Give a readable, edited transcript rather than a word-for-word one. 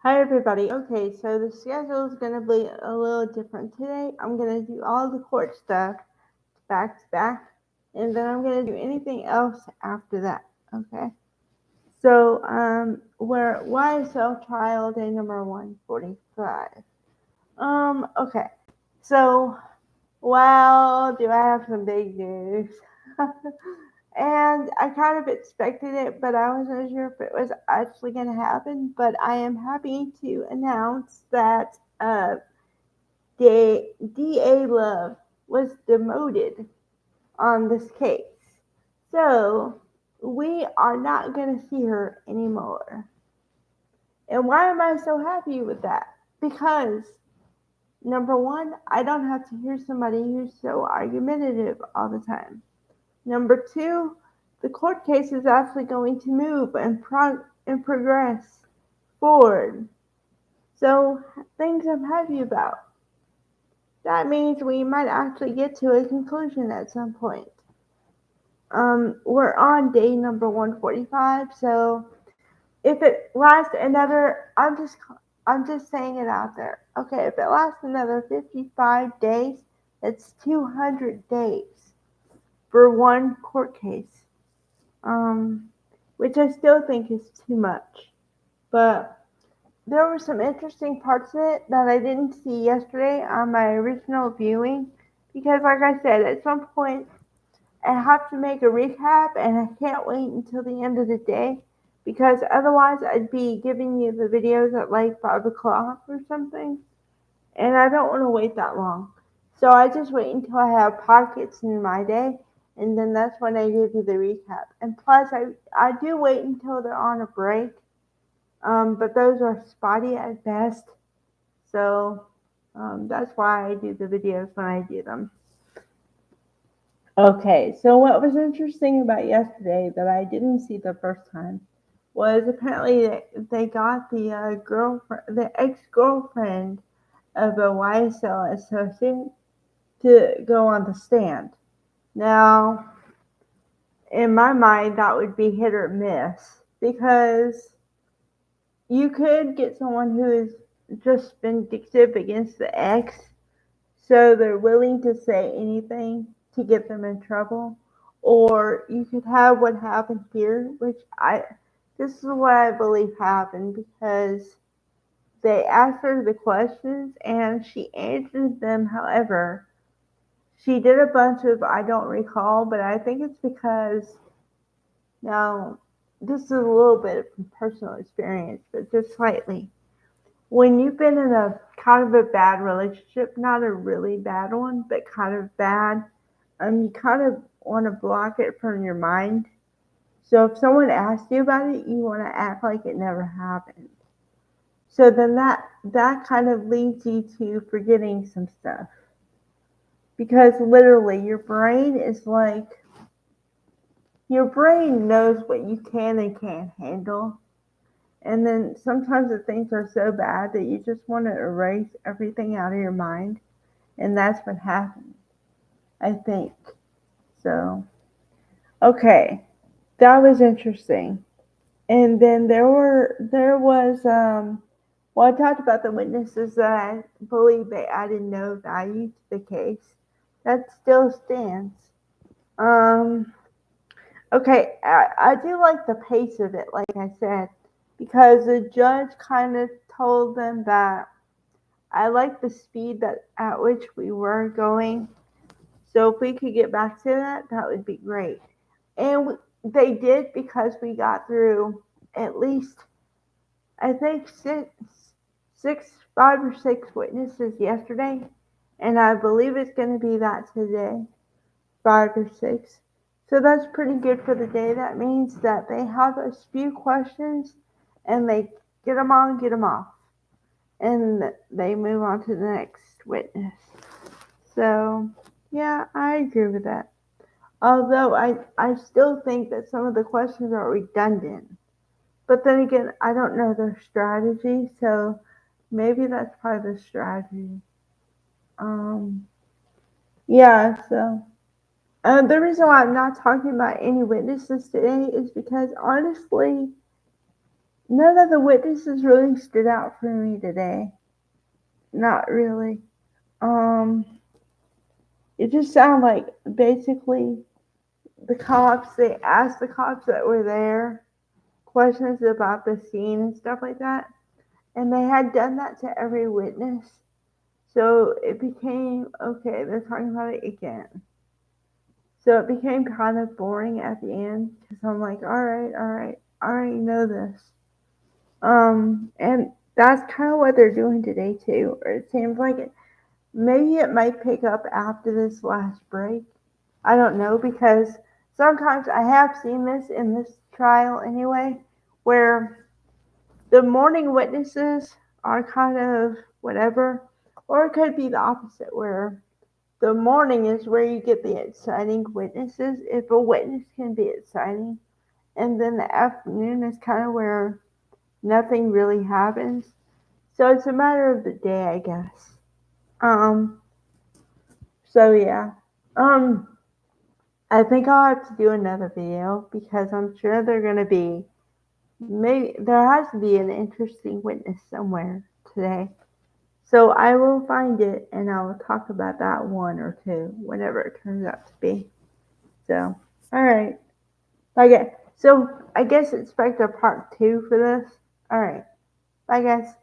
Hi everybody. Okay, so the schedule is going to be a little different today. I'm going to do all the court stuff back to back, and then I'm going to do anything else after that. Okay. So we're at YSL Trial day number 145. Okay. So, well, do I have some big news? And I kind of expected it, but I wasn't sure if it was actually going to happen. But I am happy to announce that DA Love was demoted on this case. So we are not going to see her anymore. And why am I so happy with that? Because number one, I don't have to hear somebody who's so argumentative all the time. Number two, the court case is actually going to move and progress forward. So things I'm happy about. That means we might actually get to a conclusion at some point. We're on day number 145, so if it lasts another, I'm just saying it out there. Okay, if it lasts another 55 days, it's 200 days for one court case. Um, which I still think is too much. But there were some interesting parts of it that I didn't see yesterday on my original viewing because, like I said, at some point I have to make a recap and I can't wait until the end of the day because otherwise I'd be giving you the videos at like 5 o'clock or something, and I don't want to wait that long. So I just wait until I have pockets in my day, and then that's when I give you the recap. And plus, I do wait until they're on a break, but those are spotty at best. So that's why I do the videos when I do them. Okay, so what was interesting about yesterday that I didn't see the first time was apparently they got the girlfriend, the ex-girlfriend of a YSL associate to go on the stand. Now, in my mind, that would be hit or miss because you could get someone who is just vindictive against the ex, so they're willing to say anything to get them in trouble. Or you could have what happened here, this is what I believe happened because they asked her the questions and she answered them. However, she did a bunch of I don't recall, but I think it's because now this is a little bit from personal experience, but just slightly. When you've been in a kind of a bad relationship, not a really bad one, but kind of bad, you kind of want to block it from your mind. So if someone asks you about it, you want to act like it never happened. So then that kind of leads you to forgetting some stuff. Because literally your brain knows what you can and can't handle. And then sometimes the things are so bad that you just want to erase everything out of your mind. And that's what happened, I think. So, okay, that was interesting. And then there was, well, I talked about the witnesses that I believe they added no value to the case. That still stands. Um, Okay, I do like the pace of it, like I said, because the judge kind of told them that I like the speed that at which we were going. So if we could get back to that, that would be great. And they did because we got through at least I think five or six witnesses yesterday, and I believe it's going to be that today. 5 or 6. So that's pretty good for the day. That means that they have a few questions and they get them off, and they move on to the next witness. So, yeah, I agree with that. Although I still think that some of the questions are redundant. But then again, I don't know their strategy, so maybe that's part of the strategy. Um, yeah, so the reason why I'm not talking about any witnesses today is because honestly, none of the witnesses really stood out for me today. Not really. Um, it just sounded like basically they asked the cops that were there questions about the scene and stuff like that. And they had done that to every witness. So it became, okay, they're talking about it again. So it became kind of boring at the end because I'm like, all right, I already know this. And that's kind of what they're doing today too. Or it seems like it. Maybe it might pick up after this last break. I don't know because sometimes I have seen this in this trial anyway, where the morning witnesses are kind of whatever, or it could be the opposite, where the morning is where you get the exciting witnesses, if a witness can be exciting, and then the afternoon is kind of where nothing really happens. So it's a matter of the day, I guess. Um, so yeah. Um, I think I'll have to do another video because I'm sure they're gonna be maybe there has to be an interesting witness somewhere today. So I will find it and I will talk about that one or two, whatever it turns out to be. So, all right. So I guess expect a part two for this. All right. Bye, guys.